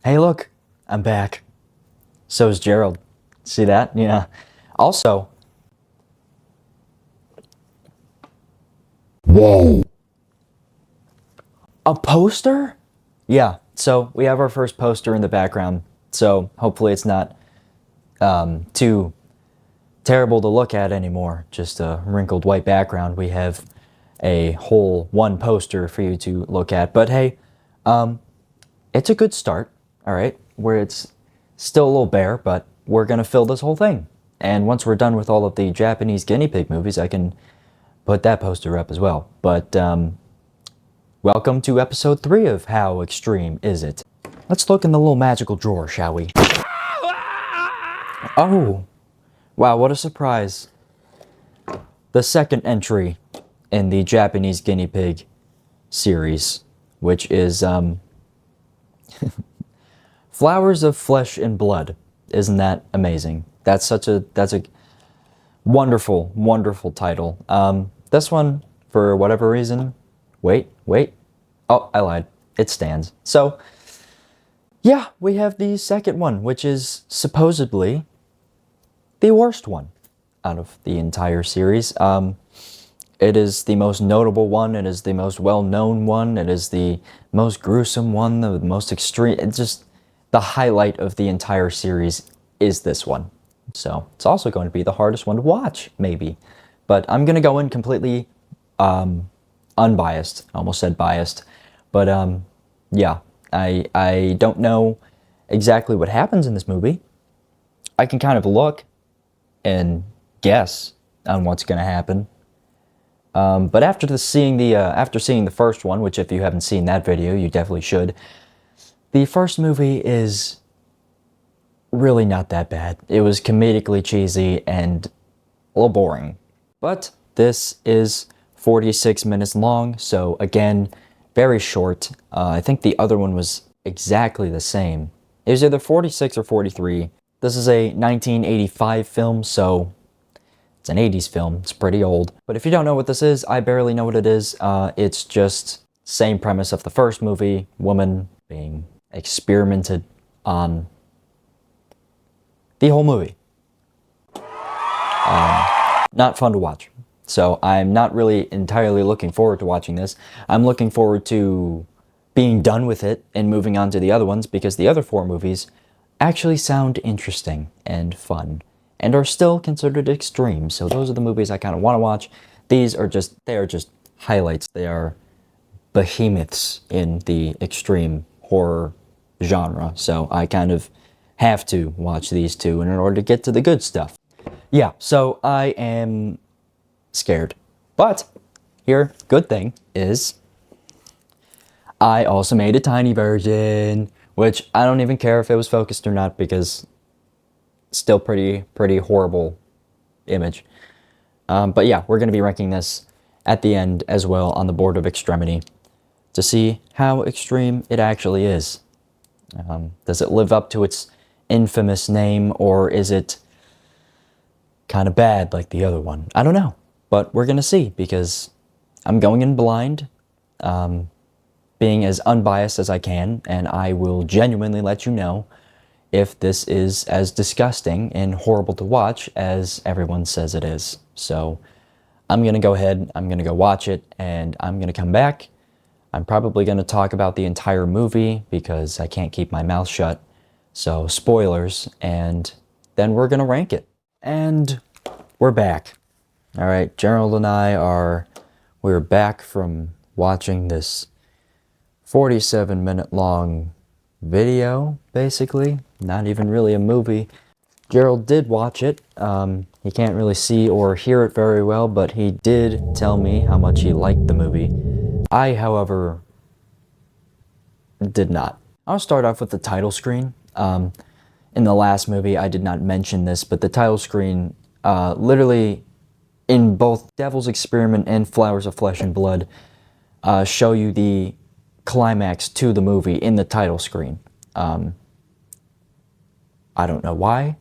Hey, look, I'm back. So is Gerald. See that? Yeah. Also, Whoa. a poster? Yeah, so we have our first poster in the background. So hopefully it's not too terrible to look at anymore. Just a wrinkled white background. We have a whole one poster for you to look at. But hey, it's a good start, all right? Where it's still a little bare, but we're going to fill this whole thing. And once we're done with all of the Japanese guinea pig movies, I can put that poster up as well. But welcome to episode 3 of How Extreme Is It? Let's look in the little magical drawer, shall we? Oh, wow, what a surprise. The second entry in the Japanese guinea pig series, which is Flowers of Flesh and Blood. Isn't that amazing? That's a wonderful, wonderful title. This one, for whatever reason, wait. Oh, I lied. It stands. So, yeah, we have the second one, which is supposedly the worst one out of the entire series. It is the most notable one. It is the most well-known one. It is the most gruesome one, the most extreme. It's just the highlight of the entire series is this one. So it's also going to be the hardest one to watch, maybe. But I'm going to go in completely unbiased. I almost said biased. But yeah, I don't know exactly what happens in this movie. I can kind of look and guess on what's going to happen. But after seeing the first one, which if you haven't seen that video, you definitely should. The first movie is really not that bad. It was comedically cheesy and a little boring. But this is 46 minutes long, so again, very short. I think the other one was exactly the same. It was either 46 or 43. This is a 1985 film, so it's an 80s film. It's pretty old. But if you don't know what this is, I barely know what it is. It's just same premise of the first movie, woman being experimented on the whole movie. Not fun to watch. So I'm not really entirely looking forward to watching this. I'm looking forward to being done with it and moving on to the other ones because the other 4 movies actually sound interesting and fun and are still considered extreme. So those are the movies I kind of want to watch. They are just highlights. They are behemoths in the extreme horror genre. So I kind of have to watch these 2 in order to get to the good stuff. Yeah, so I am scared. But here, good thing is I also made a tiny version, which I don't even care if it was focused or not because it's still pretty horrible image. But yeah, we're going to be ranking this at the end as well on the board of extremity to see how extreme it actually is. Does it live up to its infamous name, or is it kind of bad like the other one? I don't know, but we're gonna see because I'm going in blind, being as unbiased as I can, and I will genuinely let you know if this is as disgusting and horrible to watch as everyone says it is. So I'm gonna go ahead, I'm gonna go watch it, and I'm gonna come back. I'm probably gonna talk about the entire movie because I can't keep my mouth shut. So spoilers, and then we're gonna rank it. And we're back. All right, Gerald and we're back from watching this 47-minute long video, basically. Not even really a movie. Gerald did watch it. He can't really see or hear it very well, but he did tell me how much he liked the movie. I, however, did not. I'll start off with the title screen. In the last movie, I did not mention this, but the title screen, literally in both Devil's Experiment and Flowers of Flesh and Blood, show you the climax to the movie in the title screen. I don't know why,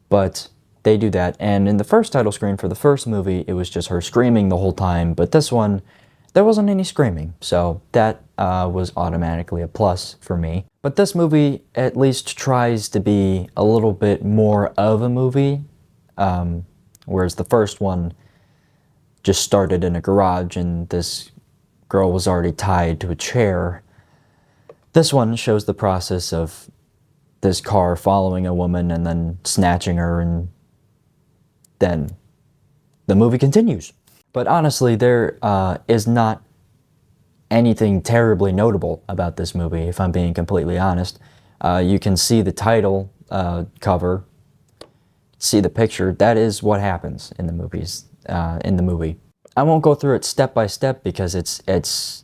but they do that. And in the first title screen for the first movie, it was just her screaming the whole time, but this one, there wasn't any screaming, so that was automatically a plus for me. But this movie at least tries to be a little bit more of a movie, whereas the first one just started in a garage and this girl was already tied to a chair. This one shows the process of this car following a woman and then snatching her, and then the movie continues. But honestly, there is not anything terribly notable about this movie, if I'm being completely honest. You can see the title cover, see the picture. That is what happens in the movies. I won't go through it step by step because it's a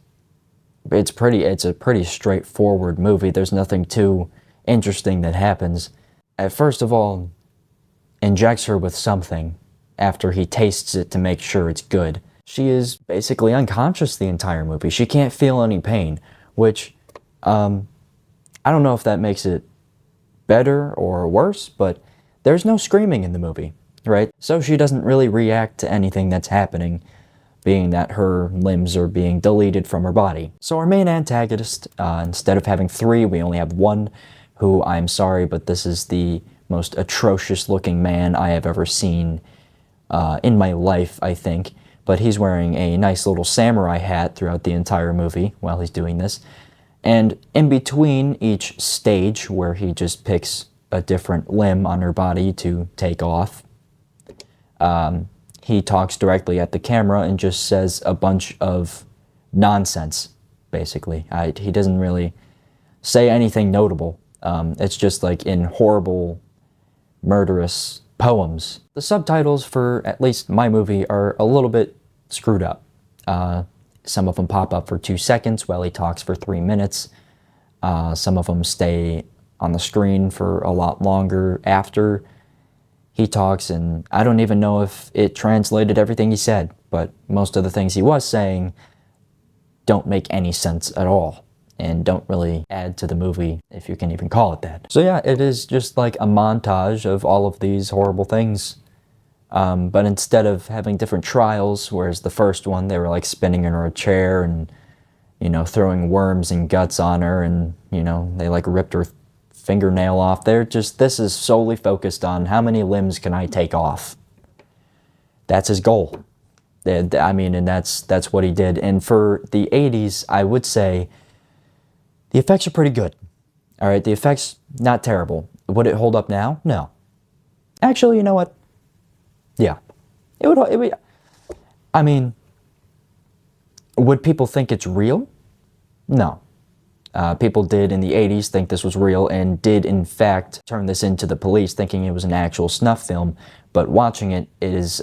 pretty straightforward movie. There's nothing too interesting that happens. First of all, injects her with something after he tastes it to make sure it's good. She is basically unconscious the entire movie. She can't feel any pain, which I don't know if that makes it better or worse, but there's no screaming in the movie, right? So she doesn't really react to anything that's happening, being that her limbs are being deleted from her body. So our main antagonist, instead of having three, we only have one, who, I'm sorry, but this is the most atrocious looking man I have ever seen in my life, I think. But he's wearing a nice little samurai hat throughout the entire movie while he's doing this. And in between each stage where he just picks a different limb on her body to take off, he talks directly at the camera and just says a bunch of nonsense, basically. He doesn't really say anything notable. It's just like in horrible, murderous poems. The subtitles for at least my movie are a little bit screwed up. Some of them pop up for 2 seconds while he talks for 3 minutes. Some of them stay on the screen for a lot longer after he talks, and I don't even know if it translated everything he said, but most of the things he was saying don't make any sense at all and don't really add to the movie, if you can even call it that. So yeah, it is just like a montage of all of these horrible things. But instead of having different trials, whereas the first one, they were like spinning in her chair and, you know, throwing worms and guts on her, and, you know, they like ripped her fingernail off. This is solely focused on how many limbs can I take off. That's his goal. I mean, and that's what he did. And for the 80s, I would say the effects are pretty good. All right, the effects, not terrible. Would it hold up now? No. Actually, you know what? Yeah. It would, I mean, would people think it's real? No. People did in the 80s think this was real and did in fact turn this into the police thinking it was an actual snuff film, but watching it, it's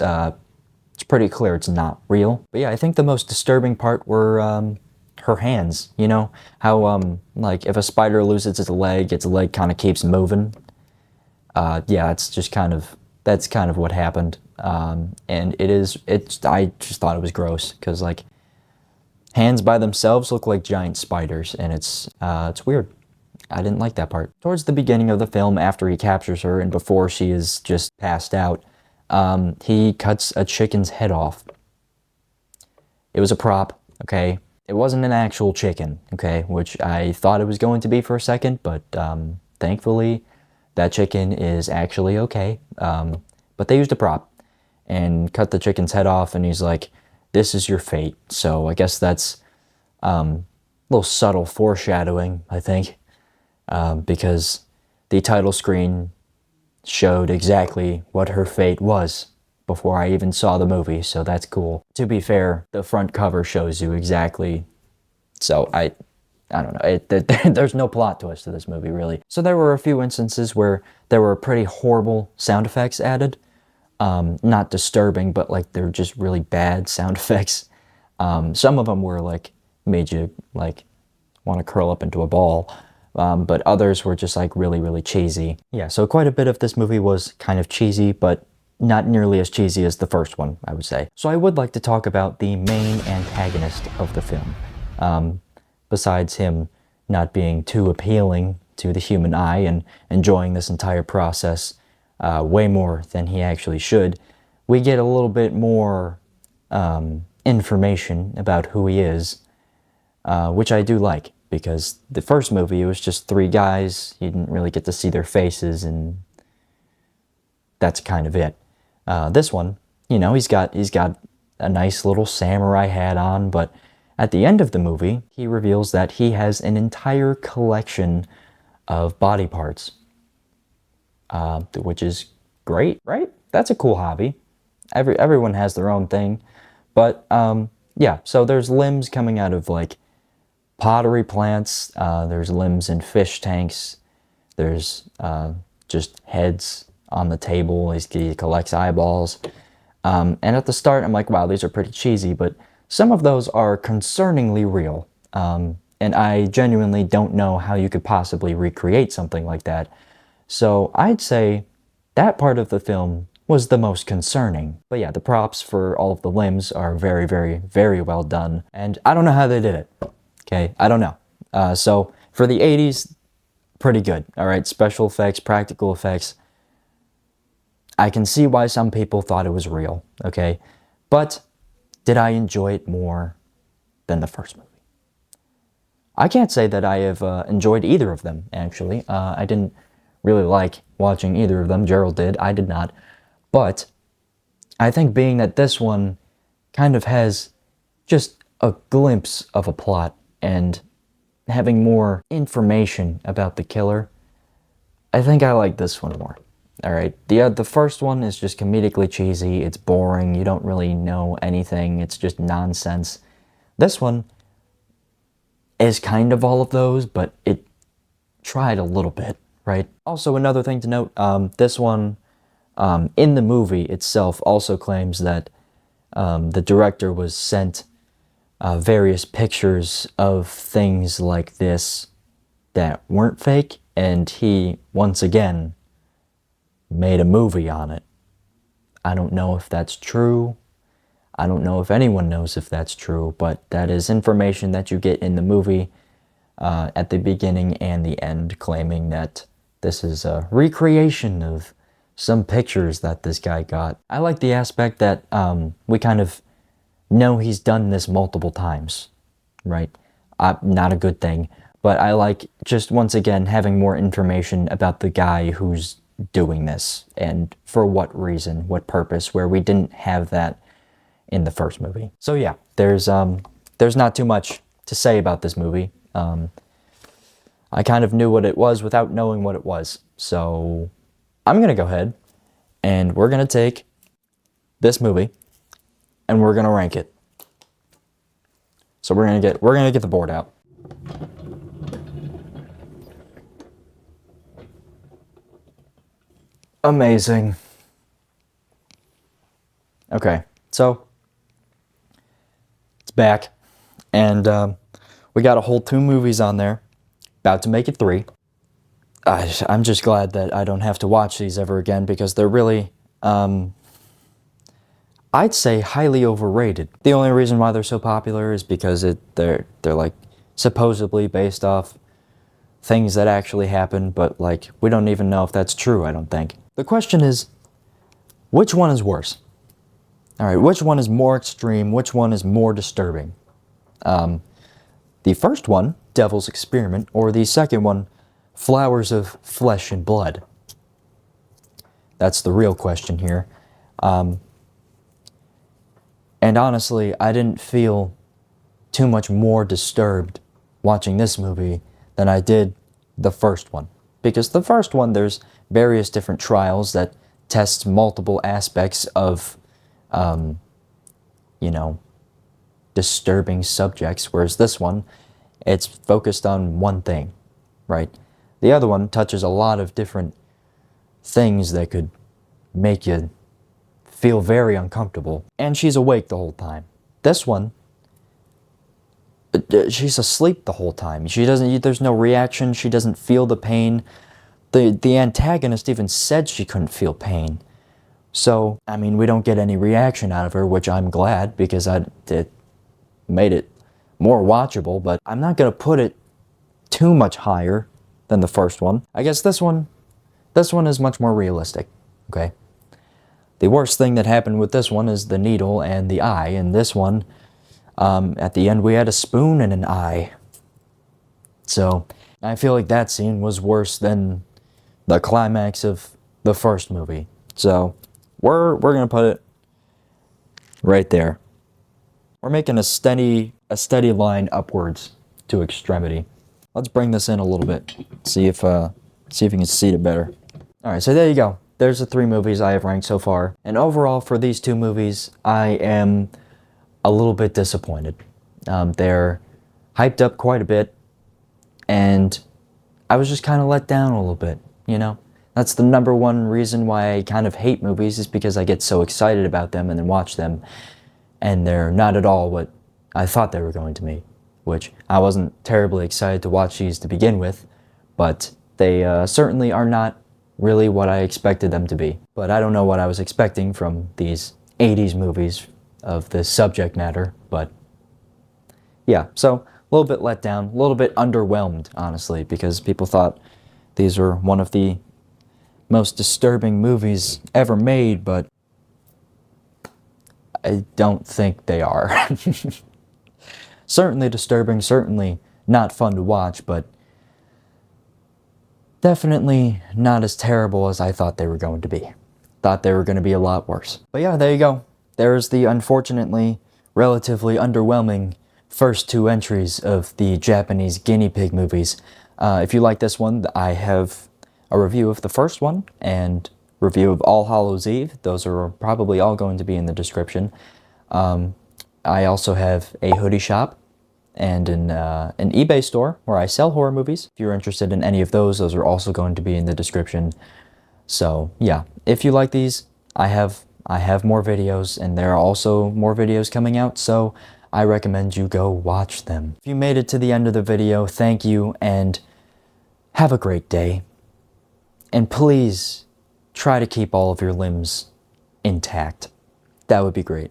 pretty clear it's not real. But yeah, I think the most disturbing part were her hands, you know? How, like, if a spider loses its leg kind of keeps moving. Yeah, that's kind of what happened. And I just thought it was gross, because, like, hands by themselves look like giant spiders, and it's weird. I didn't like that part. Towards the beginning of the film, after he captures her and before she is just passed out, he cuts a chicken's head off. It was a prop, okay? It wasn't an actual chicken, okay? Which I thought it was going to be for a second, but thankfully that chicken is actually okay. But they used a prop and cut the chicken's head off, and he's like, "This is your fate." So I guess that's a little subtle foreshadowing, I think, because the title screen showed exactly what her fate was before I even saw the movie, so that's cool. To be fair, the front cover shows you exactly, so I don't know, there's no plot twist to this movie, really. So there were a few instances where there were pretty horrible sound effects added. Not disturbing, but like they're just really bad sound effects. Some of them were like, made you like want to curl up into a ball, but others were just like really, really cheesy. Yeah, so quite a bit of this movie was kind of cheesy, but not nearly as cheesy as the first one, I would say. So I would like to talk about the main antagonist of the film. Besides him not being too appealing to the human eye and enjoying this entire process way more than he actually should, we get a little bit more information about who he is. which I do like, because the first movie, it was just three guys. You didn't really get to see their faces, and that's kind of it. This one, you know, he's got a nice little samurai hat on, but at the end of the movie, he reveals that he has an entire collection of body parts, which is great, right? That's a cool hobby. Everyone has their own thing, but yeah. So there's limbs coming out of like pottery plants. There's limbs in fish tanks. There's just heads on the table. He collects eyeballs. And at the start, I'm like, wow, these are pretty cheesy, but some of those are concerningly real. And I genuinely don't know how you could possibly recreate something like that. So I'd say that part of the film was the most concerning. But yeah, the props for all of the limbs are very, very, very well done. And I don't know how they did it. Okay, I don't know. So for the 80s, pretty good. All right, special effects, practical effects. I can see why some people thought it was real, okay? But did I enjoy it more than the first movie? I can't say that I have enjoyed either of them, actually. I didn't really like watching either of them. Gerald did. I did not. But I think being that this one kind of has just a glimpse of a plot and having more information about the killer, I think I like this one more. All right, the first one is just comedically cheesy. It's boring. You don't really know anything. It's just nonsense. This one is kind of all of those, but it tried a little bit, right? Also, another thing to note, this one, in the movie itself, also claims that the director was sent various pictures of things like this that weren't fake, and he, once again, made a movie on it. I don't know if that's true. I don't know if anyone knows if that's true, but that is information that you get in the movie at the beginning and the end, claiming that this is a recreation of some pictures that this guy got. I like the aspect that we kind of know he's done this multiple times, right? Not a good thing, but I like just once again having more information about the guy who's doing this and for what reason, what purpose, where we didn't have that in the first movie. So yeah, there's not too much to say about this movie. I kind of knew what it was without knowing what it was. So I'm gonna go ahead and we're gonna take this movie and we're gonna rank it. So we're gonna get the board out. Amazing. Okay, so it's back, and we got a whole 2 movies on there, about to make it 3. I'm just glad that I don't have to watch these ever again, because they're really, I'd say highly overrated. The only reason why they're so popular is because they're like supposedly based off things that actually happened, but like we don't even know if that's true, I don't think. The question is, which one is worse? All right, which one is more extreme? Which one is more disturbing? The first one, Devil's Experiment, or the second one, Flowers of Flesh and Blood? That's the real question here. And honestly, I didn't feel too much more disturbed watching this movie than I did the first one. Because the first one, there's various different trials that test multiple aspects of, you know, disturbing subjects, whereas this one, it's focused on one thing, right? The other one touches a lot of different things that could make you feel very uncomfortable, and she's awake the whole time. This one, she's asleep the whole time. There's no reaction, she doesn't feel the pain. The antagonist even said she couldn't feel pain. So, I mean, we don't get any reaction out of her, which I'm glad, because it made it more watchable, but I'm not gonna put it too much higher than the first one. I guess this one is much more realistic, okay? The worst thing that happened with this one is the needle and the eye, and this one, At the end, we had a spoon and an eye. So, I feel like that scene was worse than the climax of the first movie. So, we're gonna put it right there. We're making a steady line upwards to extremity. Let's bring this in a little bit. See if you can see it better. All right, so there you go. There's the 3 movies I have ranked so far. And overall, for these 2 movies, I am a little bit disappointed. They're hyped up quite a bit, and I was just kind of let down a little bit, you know? That's the number one reason why I kind of hate movies, is because I get so excited about them and then watch them, and they're not at all what I thought they were going to be, which I wasn't terribly excited to watch these to begin with, but they certainly are not really what I expected them to be. But I don't know what I was expecting from these 80s movies of this subject matter, but yeah, so a little bit let down, a little bit underwhelmed, honestly, because people thought these were one of the most disturbing movies ever made, but I don't think they are. Certainly disturbing, certainly not fun to watch, but definitely not as terrible as I thought they were going to be. Thought they were going to be a lot worse. But yeah, there you go. There's the unfortunately relatively underwhelming first 2 entries of the Japanese guinea pig movies. If you like this one, I have a review of the first one and review of All Hallows Eve. Those are probably all going to be in the description. I also have a hoodie shop and an eBay store where I sell horror movies. If you're interested in any of those are also going to be in the description. So yeah, if you like these, I have more videos, and there are also more videos coming out, so I recommend you go watch them. If you made it to the end of the video, thank you, and have a great day. And please try to keep all of your limbs intact. That would be great.